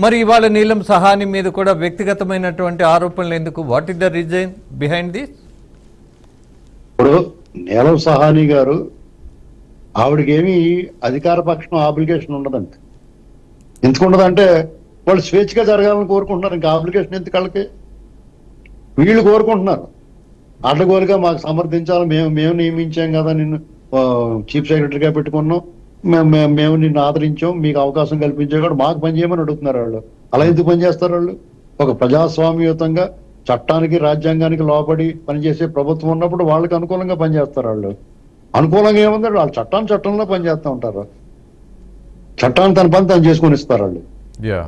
మరి ఇవాళ నీలం సహాని మీద కూడా వ్యక్తిగతమైనటువంటి ఆరోపణలు ఎందుకు? What is the reason behind this? ఇప్పుడు నీలం సహాని గారు ఆవిడకేమి అధికార పక్షం ఆబ్లిగేషన్ ఉండదండి. ఎందుకు ఉండదంటే వాళ్ళు స్వేచ్ఛగా జరగాలని కోరుకుంటున్నారు. ఇంకా ఆబ్లిగేషన్ ఎందుకు వాళ్ళకి? వీళ్ళు కోరుకుంటున్నారు అడ్డగోలుగా మాకు సమర్థించాలి, మేము నియమించాం కదా, నిన్ను చీఫ్ సెక్రటరీగా పెట్టుకున్నాం, మేము నిన్ను ఆదరించాం, మీకు అవకాశం కల్పించాం కూడా మాకు పనిచేయమని అడుగుతున్నారు వాళ్ళు. అలా ఎందుకు పనిచేస్తారు వాళ్ళు? ఒక ప్రజాస్వామ్యయుతంగా చట్టానికి రాజ్యాంగానికి లోబడి పనిచేసే ప్రభుత్వం ఉన్నప్పుడు వాళ్ళకి అనుకూలంగా పనిచేస్తారు వాళ్ళు. అనుకూలంగా ఏముంది? వాళ్ళు చట్టంలో పనిచేస్తూ ఉంటారు. చట్టాన్ని తన పని తను చేసుకొని ఇస్తారు వాళ్ళు.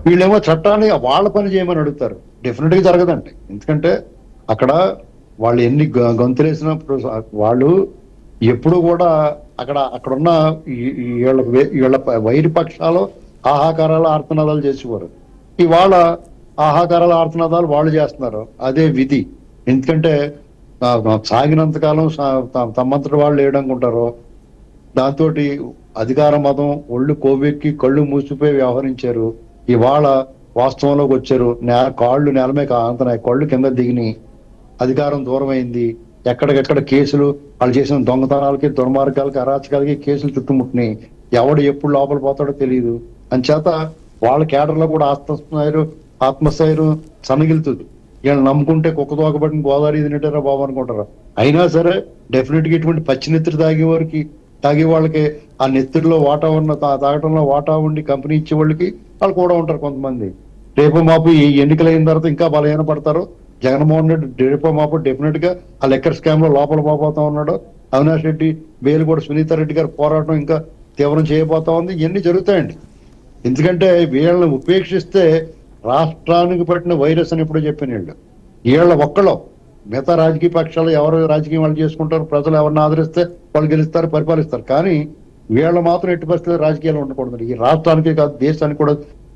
వీళ్ళేమో చట్టాన్ని వాళ్ళ పని చేయమని అడుగుతారు. డెఫినెట్ గా జరగదండి. ఎందుకంటే అక్కడ వాళ్ళు ఎన్ని గొంతులేసినప్పుడు వాళ్ళు ఎప్పుడు కూడా అక్కడున్న వీళ్ళ వైరి పక్షాలు ఆహాకారాలు ఆర్తనాదాలు చేసేవారు. ఇవాళ ఆహాకారాల ఆర్తనాదాలు వాళ్ళు చేస్తున్నారు. అదే విధి. ఎందుకంటే సాగినంతకాలం తమ్మంతటి వాళ్ళు లేడనుకుంటారు. దాంతో అధికార మతం ఒళ్ళు కోవెక్కి కళ్ళు మూసిపోయి వ్యవహరించారు. ఇవాళ వాస్తవంలోకి వచ్చారు. కాళ్ళు నేల మీద అంతనాయి, కళ్ళు కింద దిగిని, అధికారం దూరమైంది. ఎక్కడికెక్కడ కేసులు, వాళ్ళు చేసిన దొంగతనాలకి, దుర్మార్గాలకి, అరాచకాలకి కేసులు చుట్టుముట్టినాయి. ఎవడు ఎప్పుడు లోపల పోతాడో తెలియదు. అంచేత వాళ్ళ కేడర్లో కూడా ఆత్మస్థైర్యం సన్నగిలుతుంది. వీళ్ళని నమ్ముకుంటే కుక్క తోకబడిన గోదావరి తినేటారా బాబు అనుకుంటారా. అయినా సరే డెఫినెట్ గా ఇటువంటి పచ్చి నెత్తురు తాగే వాళ్ళకి ఆ నెత్తురులో వాటా ఉన్న తాగటంలో వాటా ఉండి కంపెనీ ఇచ్చే వాళ్ళకి వాళ్ళు కూడా ఉంటారు కొంతమంది. రేపు మాపు ఈ ఎన్నికలైన తర్వాత ఇంకా బలహీన పడతారు. జగన్మోహన్ రెడ్డి రేపు మాపు డెఫినెట్ గా ఆ లెక్కర్ స్కామ్ లో లోపల పోతా ఉన్నాడు. అవినాష్ రెడ్డి బెయిల్ కూడా సునీతా రెడ్డి గారు పోరాటం ఇంకా తీవ్రం చేయబోతా ఉంది. ఇవన్నీ జరుగుతాయండి. ఎందుకంటే వీళ్ళని ఉపేక్షిస్తే రాష్ట్రానికి పట్టిన వైరస్ అని ఎప్పుడో చెప్పిన వీళ్ళ ఒక్కలో మిగతా రాజకీయ పక్షాలు ఎవరు రాజకీయం వాళ్ళు చేసుకుంటారు. ప్రజలు ఎవరిని ఆదరిస్తే వాళ్ళు గెలుస్తారు, పరిపాలిస్తారు. కానీ వీళ్ళు మాత్రం ఎట్టి పరిస్థితుల్లో రాజకీయాలు ఉండకూడదు. ఈ రాష్ట్రానికి కాదు, దేశానికి కూడా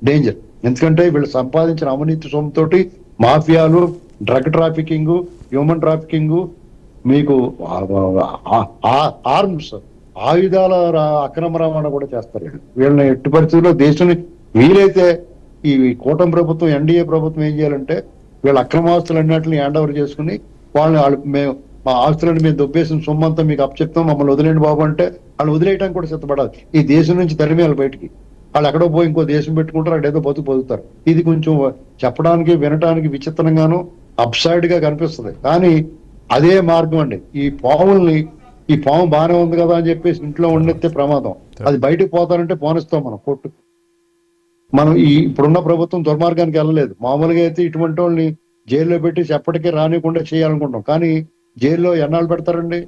డేంజర్. ఎందుకంటే వీళ్ళు సంపాదించిన అవినీతి సొమ్ముతోటి మాఫియాలు, డ్రగ్ ట్రాఫికింగ్, హ్యూమన్ ట్రాఫికింగ్, మీకు ఆర్మ్స్, ఆయుధాల అక్రమ రవాణా కూడా చేస్తారు. వీళ్ళని ఎట్టి పరిస్థితుల్లో దేశాన్ని వీలైతే ఈ కూటమి ప్రభుత్వం, ఎన్డీఏ ప్రభుత్వం ఏం చేయాలంటే వీళ్ళ అక్రమాస్తులు అన్నింటిని హ్యాండ్ ఓవర్ చేసుకుని మేము మా ఆస్తులను మేము దొబ్బేసిన సొమ్మంతా మీకు అప్పచెప్తాం, మమ్మల్ని వదిలేండి బాబు అంటే వాళ్ళు వదిలేయడానికి కూడా సిద్ధపడాలి. ఈ దేశం నుంచి తరిమేయాలి బయటికి. వాళ్ళు ఎక్కడో పోయి ఇంకో దేశం పెట్టుకుంటారు, అక్కడ ఏదో బతుకుతారు. ఇది కొంచెం చెప్పడానికి వినటానికి విచిత్రంగాను అప్సైడ్ గా కనిపిస్తుంది. కానీ అదే మార్గం అండి. ఈ పాము బాగానే ఉంది కదా అని చెప్పేసి ఇంట్లో ఉండెత్తే ప్రమాదం. అది బయటకు పోతారంటే పోనిస్తాం మనం కోర్టు. మనం ఇప్పుడున్న ప్రభుత్వం దుర్మార్గానికి వెళ్ళలేదు. మామూలుగా అయితే ఇటువంటి వాళ్ళని జైల్లో పెట్టి ఎప్పటికీ రానికుండా చేయాలనుకుంటాం. కానీ జైల్లో ఎన్నాళ్ళు పెడతారండి?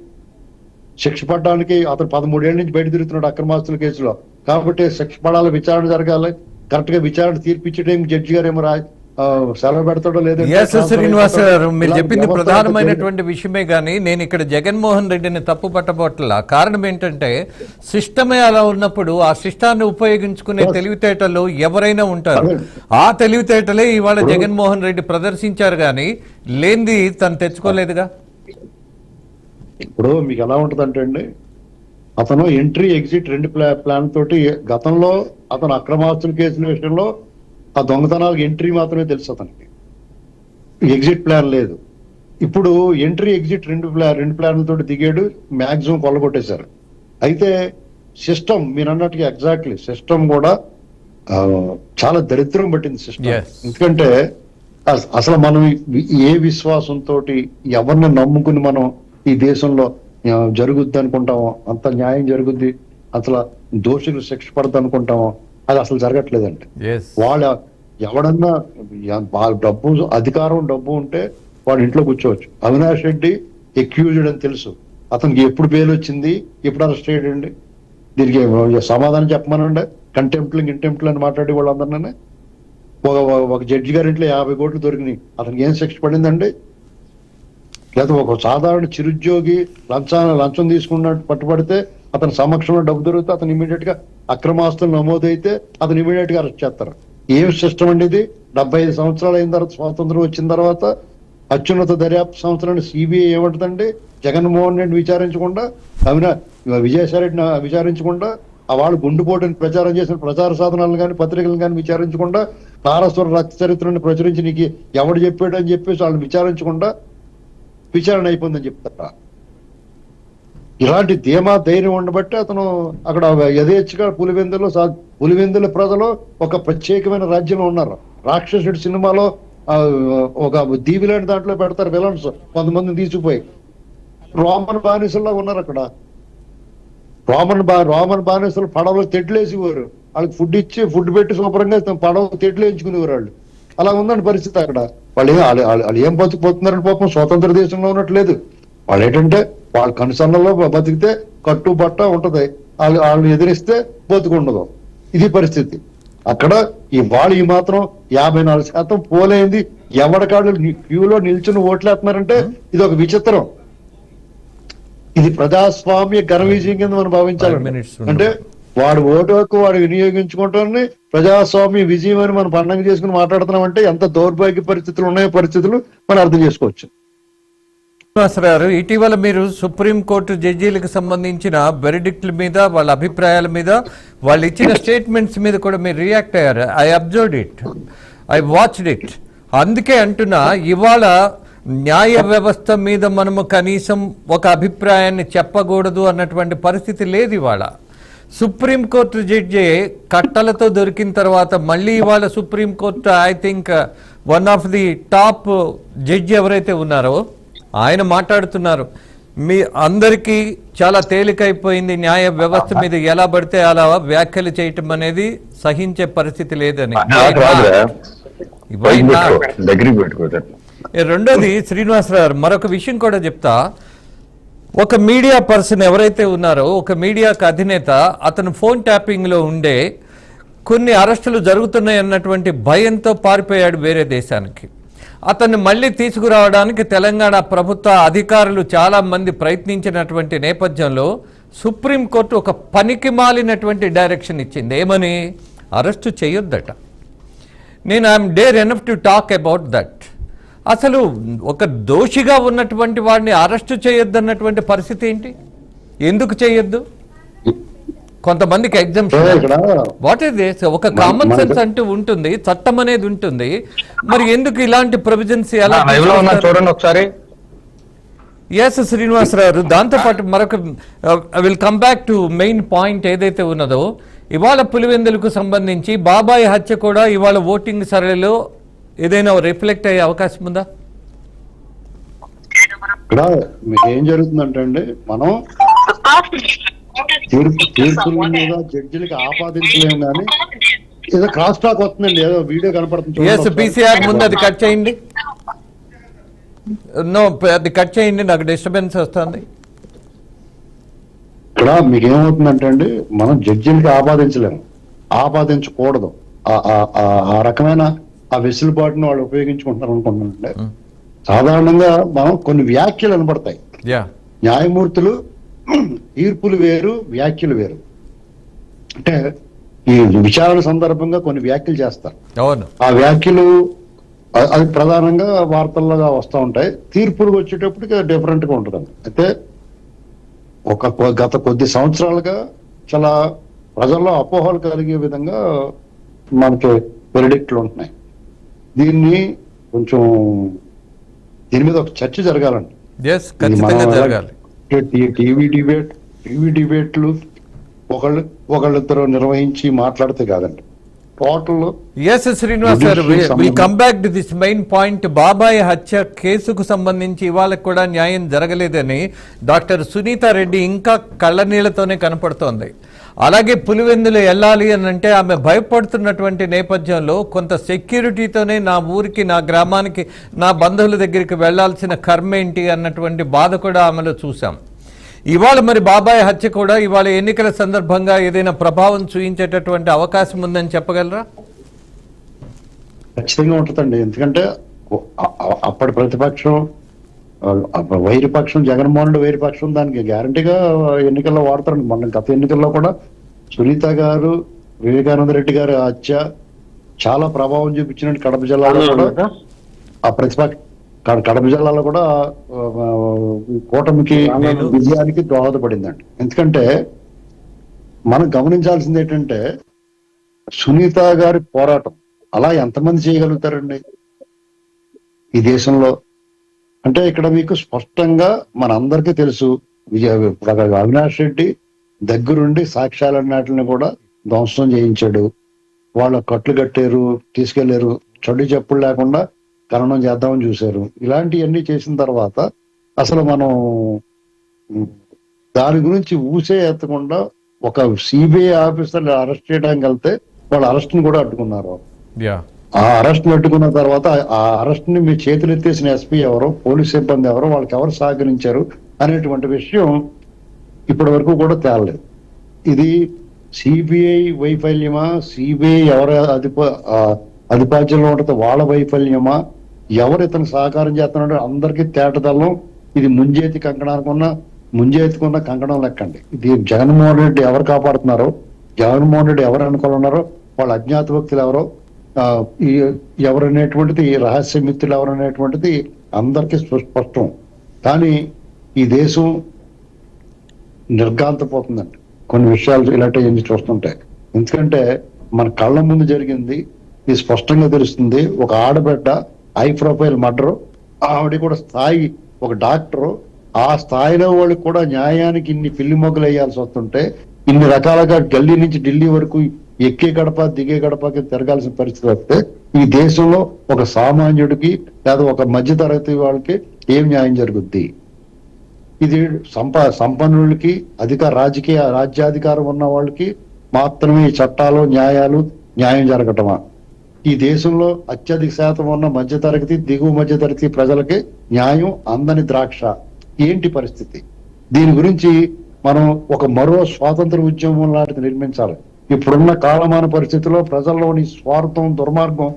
శిక్ష పడడానికి అతను 13 ఏళ్ళ నుంచి బయట తిరుగుతున్నాడు అక్రమాస్తుల కేసులో. కాబట్టి శిక్ష పడాలి, విచారణ జరగాలి. కరెక్ట్ గా విచారణ తీర్పిచ్చే టైం జడ్జి గారు ఏమో సెలవు పెడతాడో లేదో. శ్రీనివాస్ గారు, మీరు చెప్పింది ప్రధానమైనటువంటి విషయమే. కానీ నేను ఇక్కడ జగన్మోహన్ రెడ్డిని తప్పు పట్టబోట్ల కారణం ఏంటంటే సిస్టమే అలా ఉన్నప్పుడు ఆ సిస్టాన్ని ఉపయోగించుకునే తెలివితేటలు ఎవరైనా ఉంటారు. ఆ తెలివితేటలే ఇవాళ జగన్మోహన్ రెడ్డి ప్రదర్శించారు, కానీ లేనిది తను తెచ్చుకోలేదుగా. ఇప్పుడు మీకు ఎలా ఉంటదంటే అండి, అతను ఎంట్రీ ఎగ్జిట్ 2 ప్లాన్ తోటి గతంలో అతను అక్రమాస్తుల కేసుల విషయంలో ఆ దొంగతనాలకు ఎంట్రీ మాత్రమే తెలుసు అతనికి, ఎగ్జిట్ ప్లాన్ లేదు. ఇప్పుడు ఎంట్రీ ఎగ్జిట్ 2 ప్లాన్లతో దిగాడు, మ్యాక్సిమం కొల్లగొట్టేశారు. అయితే సిస్టమ్ మీరు అన్నట్టుగా ఎగ్జాక్ట్లీ సిస్టమ్ కూడా చాలా దరిద్రం పట్టింది సిస్టమ్. ఎందుకంటే అసలు మనం ఏ విశ్వాసంతో ఎవరిని నమ్ముకుని మనం ఈ దేశంలో జరుగుద్ది అనుకుంటామో, అంత న్యాయం జరుగుద్ది, అసలు దోషులు శిక్ష పడద్దు అనుకుంటామో, అది అసలు జరగట్లేదండి. వాళ్ళ ఎవడన్నా డబ్బు, అధికారం, డబ్బు ఉంటే వాడు ఇంట్లో కూర్చోవచ్చు. అవినాష్ రెడ్డి ఎక్యూజ్డ్ అని తెలుసు. అతనికి ఎప్పుడు బెయిల్ వచ్చింది, ఎప్పుడు అరెస్ట్ అయ్యాడండి? దీనికి సమాధానం చెప్పమనండి. కంటెంప్ట్లు అని మాట్లాడే వాళ్ళందరినీ ఒక జడ్జి గారి ఇంట్లో 50 కోట్లు దొరికినాయి. అతనికి ఏం శిక్ష పడిందండి? లేదా ఒక సాధారణ చిరుద్యోగి లంచం తీసుకున్నట్టు పట్టుబడితే అతని సమక్షంలో డబ్బు దొరికితే అతను ఇమీడియట్ గా అక్రమాస్తులు నమోదైతే అతను ఇమీడియట్ గా అరెస్ట్ చేస్తారు. ఏం సిస్టమ్ అండి ఇది? 75 సంవత్సరాలు అయిన తర్వాత, స్వాతంత్రం వచ్చిన తర్వాత అత్యున్నత దర్యాప్తు సంస్థలను సిబిఐ ఏమంటుందండి? జగన్మోహన్ రెడ్డి విచారించకుండా, విజయసాయి రెడ్డిని విచారించకుండా, ఆ వాళ్ళు గుండుపోటుని ప్రచారం చేసిన ప్రచార సాధనాలను కానీ పత్రికలను కానీ విచారించకుండా, తారస్వర రక్త చరిత్రను ప్రచురించి నీకు ఎవడు చెప్పాడు అని చెప్పేసి వాళ్ళని విచారించకుండా విచారణ అయిపోయిందని చెప్తారా? ఇలాంటి ధీమా ధైర్యం ఉండబట్టి అతను అక్కడ యథేచ్ఛగా పులివెందుల ప్రజలు ఒక ప్రత్యేకమైన రాజ్యంలో ఉన్నారు. రాక్షసుడి సినిమాలో ఒక దీవి లాంటి దాంట్లో పెడతారు విలన్స్, కొంతమందిని తీసుకుపోయి రోమన్ బానిసల్లో ఉన్నారు అక్కడ. రోమన్ బానిసలు పడవలో తెడ్లేసేవారు, వాళ్ళకి ఫుడ్ ఇచ్చి ఫుడ్ పెట్టి శుభ్రంగా పడవ తెడ్లు ఎంచుకునేవారు వాళ్ళు. అలా ఉందండి పరిస్థితి అక్కడ. వాళ్ళు ఏం బతికిపోతున్నారని పాపం స్వతంత్ర దేశంలో ఉన్నట్లేదు. వాళ్ళు ఏంటంటే వాళ్ళ కనుసన్నలో బతికితే కట్టుబట్ట ఉంటది, వాళ్ళు ఎదిరిస్తే బతుకుండదు. ఇది పరిస్థితి అక్కడ. ఈ మాత్రం 54% పోలేంది. ఎవరికాళ్ళు క్యూలో నిల్చుని ఓట్లేస్తున్నారంటే ఇది ఒక విచిత్రం. ఇది ప్రజాస్వామ్య ఘన విజయం కింద మనం భావించాలండి. అంటే వాడు ఓటు హక్కు వాడు వినియోగించుకుంటారని ప్రజాస్వామ్య విజయం అని మనం పండుగ చేసుకుని మాట్లాడుతున్నాం అంటే ఎంత దౌర్భాగ్య పరిస్థితులు ఉన్నాయో పరిస్థితులు మనం అర్థం చేసుకోవచ్చు. గారు, ఇటీవల మీరు సుప్రీంకోర్టు జడ్జీలకు సంబంధించిన వెరిడిక్ట్ల మీద, వాళ్ళ అభిప్రాయాల మీద, వాళ్ళు ఇచ్చిన స్టేట్మెంట్స్ మీద కూడా మీరు రియాక్ట్ అయ్యారు. I observed it, I watched it. అందుకే అంటున్నా, ఇవాళ న్యాయ వ్యవస్థ మీద మనము కనీసం ఒక అభిప్రాయాన్ని చెప్పకూడదు అన్నటువంటి పరిస్థితి లేదు ఇవాళ. సుప్రీంకోర్టు జడ్జి కట్టలతో దొరికిన తర్వాత మళ్ళీ ఇవాళ supreme court I think one of the top judge ఎవరైతే ఉన్నారో ఆయన మాట్లాడుతున్నారు, మీ అందరికీ చాలా తేలికైపోయింది, న్యాయ వ్యవస్థ మీద ఎలా పడితే అలా వ్యాఖ్యలు చేయటం అనేది సహించే పరిస్థితి లేదని. రెండోది శ్రీనివాసరావు, మరొక విషయం కూడా చెప్తా. ఒక మీడియా పర్సన్ ఎవరైతే ఉన్నారో, ఒక మీడియాకు అధినేత, అతను ఫోన్ ట్యాపింగ్ లో ఉండే కొన్ని అరెస్టులు జరుగుతున్నాయి అన్నటువంటి భయంతో పారిపోయాడు వేరే దేశానికి. అతన్ని మళ్ళీ తీసుకురావడానికి తెలంగాణ ప్రభుత్వ అధికారులు చాలా మంది ప్రయత్నించినటువంటి నేపథ్యంలో సుప్రీంకోర్టు ఒక పనికి మాలినటువంటి డైరెక్షన్ ఇచ్చింది. ఏమని? అరెస్టు చేయొద్దట. నేను I'm dare enough to talk about that. అసలు ఒక దోషిగా ఉన్నటువంటి వాడిని అరెస్టు చేయొద్దన్నటువంటి పరిస్థితి ఏంటి? ఎందుకు చేయొద్దు? కొంతమందికి ఎగ్జామ్షన్, వాట్ ఈస్ దిస్? ఒక కామన్ సెన్స్ అంటూ ఉంటుంది, చట్టం అనేది ఉంటుంది, మరి ఎందుకు ఇలాంటి ప్రొవిజన్స్ ఎలా చూడండి ఒకసారి. ఎస్ శ్రీనివాసరావు, దాంతోపాటు మరొక I will come back to main point ఏదైతే ఉన్నదో, ఇవాళ పులివెందులకు సంబంధించి బాబాయ్ హత్య కూడా ఇవాళ ఓటింగ్ సరళిలో ఏదైనా రిఫ్లెక్ట్ అయ్యే అవకాశం ఉందా? ఇక్కడ మీకు ఏం జరుగుతుందంటే అండి, మనం తీర్పుల మీద జడ్జిలకి ఆపాదించలేము కానీ ఏదో క్రాస్ టాక్ వస్తుందండి, ఏదో వీడియో కనపడుతుంది. పీసీఆర్ ముందు అది కట్ చేయండి. నో, అది కట్ చేయండి, నాకు డిస్టర్బెన్స్ వస్తుంది. ఇక్కడ మీకు ఏమవుతుందంటే అండి, మనం జడ్జిలకి ఆపాదించలేము, ఆపాదించకూడదు. ఆ రకమైన ఆ వెసులుబాటును వాళ్ళు ఉపయోగించుకుంటున్నారు అనుకుంటున్నానంటే, సాధారణంగా మనం కొన్ని వ్యాఖ్యలు కనబడతాయి. న్యాయమూర్తులు తీర్పులు వేరు, వ్యాఖ్యలు వేరు. అంటే ఈ విచారణ సందర్భంగా కొన్ని వ్యాఖ్యలు చేస్తారు. ఆ వ్యాఖ్యలు అది ప్రధానంగా వార్తల్లో వస్తూ ఉంటాయి. తీర్పులు వచ్చేటప్పటికి డిఫరెంట్ గా ఉంటుంది. అయితే గత కొద్ది సంవత్సరాలుగా చాలా ప్రజల్లో అపోహలు కలిగే విధంగా మనకి వెరిడిక్ట్లు ఉంటున్నాయి. దీని మీద ఒక చర్చ జరగాలండి. టీవీ డిబేట్లు ఒకళ్ళిద్దరు నిర్వహించి మాట్లాడితే కాదండి. శ్రీనివాస్ గారు, will come back to this main point. బాబాయ్ హత్య కేసుకు సంబంధించి ఇవాళ కూడా న్యాయం జరగలేదని డాక్టర్ సునీతా రెడ్డి ఇంకా కళ్ళనీళ్లతోనే కనపడుతోంది. అలాగే పులివెందులు వెళ్ళాలి అని అంటే ఆమె భయపడుతున్నటువంటి నేపథ్యంలో కొంత సెక్యూరిటీతోనే నా ఊరికి, నా గ్రామానికి, నా బంధువుల దగ్గరికి వెళ్లాల్సిన కర్మేంటి అన్నటువంటి బాధ కూడా ఆమెలో చూసాం. ఇవాళ మరి బాబాయ్ హత్య కూడా ఇవాళ ఎన్నికల సందర్భంగా ఏదైనా ప్రభావం చూపించేటటువంటి అవకాశం ఉందని చెప్పగలరా? ఖచ్చితంగా ఉంటుందండి. ఎందుకంటే అప్పటి ప్రతిపక్షం వైరపక్షం జగన్మోహన్ రెడ్డి వైరపక్షం దానికి గ్యారంటీగా ఎన్నికల్లో వాడతారండి. మన గత ఎన్నికల్లో కూడా సునీత గారు, వివేకానంద రెడ్డి గారి హత్య చాలా ప్రభావం చూపించినట్టు కడప జిల్లాలో కూడా ఆ ప్రతిపక్ష కడప జిల్లాలో కూడా కూటమికి విజయానికి దోహదపడిందండి. ఎందుకంటే మనం గమనించాల్సింది ఏంటంటే సునీత గారి పోరాటం అలా ఎంతమంది చేయగలుగుతారండి ఈ దేశంలో? అంటే ఇక్కడ మీకు స్పష్టంగా మనందరికీ తెలుసు, అవినాష్ రెడ్డి దగ్గరుండి సాక్ష్యాలన్నిటిని కూడా ధ్వంసం చేయించాడు. వాళ్ళ కట్లు కట్టారు, తీసుకెళ్లారు, చొడ్డు చెప్పులు లేకుండా ఖననం చేద్దామని చూశారు. ఇలాంటివన్నీ చేసిన తర్వాత అసలు మనం దాని గురించి ఊసే ఎత్తకుండా ఒక సిబిఐ ఆఫీసర్ అరెస్ట్ చేయడానికి వెళ్తే వాళ్ళ అరెస్ట్ ని కూడా అడ్డుకున్నారు. ఆ అరెస్ట్ ని అడ్డుకున్న తర్వాత ఆ అరెస్ట్ ని మీ చేతులు ఎత్తేసిన ఎస్పీ ఎవరో, పోలీస్ సిబ్బంది ఎవరో, వాళ్ళకి ఎవరు సహకరించారు అనేటువంటి విషయం ఇప్పటి వరకు కూడా తేలలేదు. ఇది సిబిఐ వైఫల్యమా, సిబిఐ ఎవరు అధిపత్యంలో ఉంటుంది వాళ్ళ వైఫల్యమా, ఎవరు ఇతను సహకారం చేస్తున్నాడో అందరికీ తేటదల్లం. ఇది ముంజేతుకున్న కంకణం లెక్కండి. ఇది జగన్మోహన్ రెడ్డి ఎవరు కాపాడుతున్నారో, జగన్మోహన్ రెడ్డి ఎవరు అనుకోనున్నారో, వాళ్ళ అజ్ఞాత వ్యక్తులు ఎవరో, ఎవరనేటువంటిది రహస్య మిత్రులు ఎవరనేటువంటిది అందరికీ సుస్పష్టం. కానీ ఈ దేశం నిర్ఘాంతపోతుందండి కొన్ని విషయాలు ఇలాంటివి చూస్తుంటే. ఎందుకంటే మన కళ్ళ ముందు జరిగింది, ఇది స్పష్టంగా తెలుస్తుంది. ఒక ఆడబిడ్డ హై ప్రొఫైల్ మర్డర్, ఆవిడ కూడా స్థాయి ఒక డాక్టరు, ఆ స్థాయిలో వాళ్ళకి కూడా న్యాయానికి ఇన్ని పిల్లి మొగ్గలు వేయాల్సి వస్తుంటే, ఇన్ని రకాలుగా గల్లీ నుంచి ఢిల్లీ వరకు ఎక్కే గడప దిగే గడపకి తిరగాల్సిన పరిస్థితి వస్తే ఈ దేశంలో ఒక సామాన్యుడికి లేదా ఒక మధ్యతరగతి వాళ్ళకి ఏం న్యాయం జరుగుద్ది? ఇది సంపన్నులకి రాజ్యాధికారం ఉన్న వాళ్ళకి మాత్రమే ఈ చట్టాలు న్యాయం జరగటమా? ఈ దేశంలో అత్యధిక శాతం ఉన్న మధ్యతరగతి, దిగువ మధ్యతరగతి ప్రజలకి న్యాయం అందని ద్రాక్ష. ఏంటి పరిస్థితి? దీని గురించి మనం ఒక మరో స్వాతంత్ర ఉద్యమం లాంటిది నిర్మించాలి. ఇప్పుడున్న కాలమాన పరిస్థితుల్లో ప్రజల్లోని స్వార్థం, దుర్మార్గం,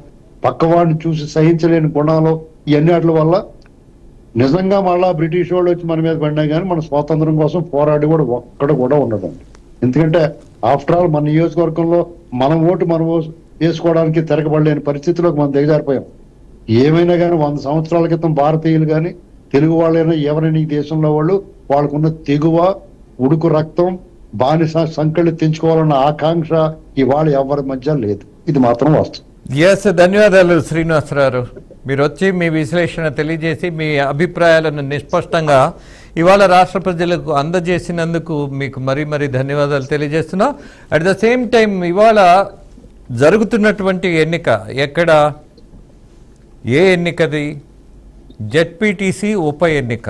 పక్కవాడిని చూసి సహించలేని గుణాలు, ఇవన్నిటి వల్ల నిజంగా మళ్ళా బ్రిటిష్ వాళ్ళు వచ్చి మన మీద పడినా కానీ మన స్వాతంత్రం కోసం పోరాడి కూడా ఒక్కడ కూడా ఉండదండి. ఎందుకంటే ఆఫ్టర్ ఆల్ మన నియోజకవర్గంలో మనం వేసుకోవడానికి తిరగబడలేని పరిస్థితిలోకి మనం దిగజారిపోయాం. ఏమైనా కానీ 100 సంవత్సరాల క్రితం భారతీయులు కానీ తెలుగు వాళ్ళైనా ఎవరైనా ఈ దేశంలో వాళ్ళకున్న తెగువ, ఉడుకు రక్తం, బానిస సంకళ్ళు తెంచుకోవాలన్న ఆకాంక్ష ఇవాళ ఎవరి మధ్య లేదు. ఇది మాత్రం వాస్తవం. ఎస్, ధన్యవాదాలు శ్రీనివాసరావు. మీరు వచ్చి మీ విశ్లేషణ తెలియజేసి మీ అభిప్రాయాలను నిస్పష్టంగా ఇవాళ రాష్ట్ర ప్రజలకు అందజేసినందుకు మీకు మరీ ధన్యవాదాలు తెలియజేస్తున్నా. అట్ ద సేమ్ టైం ఇవాళ జరుగుతున్నటువంటి ఎన్నిక ఏ ఎన్నికది? జెడ్పీటీసీ ఉప ఎన్నిక.